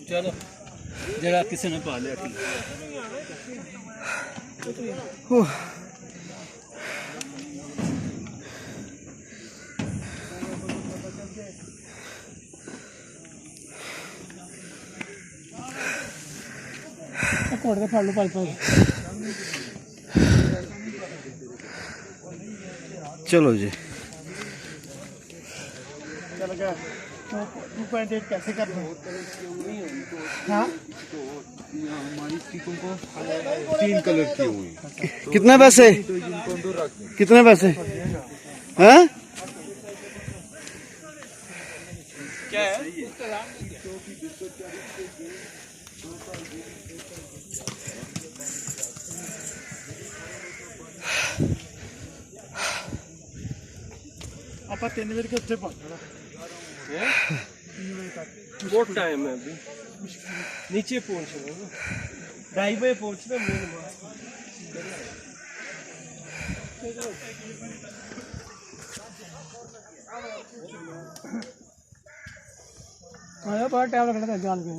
चलो जरा किसी ने पा लिया फड़ लो पाइप। चलो जी चल गया 2.8 कैसे कर दूं? हाँ हमारी स्टिकों को 3 कलर की हुई। कितने पैसे कितने पैसे हैं? क्या है? आप 3 बजे के उत्ते पहुंचना बहुत टाइम है अभी नीचे पहुंचना 2:30 बजे पहुंचना मेन आया बड़ा टाइम लगना जान के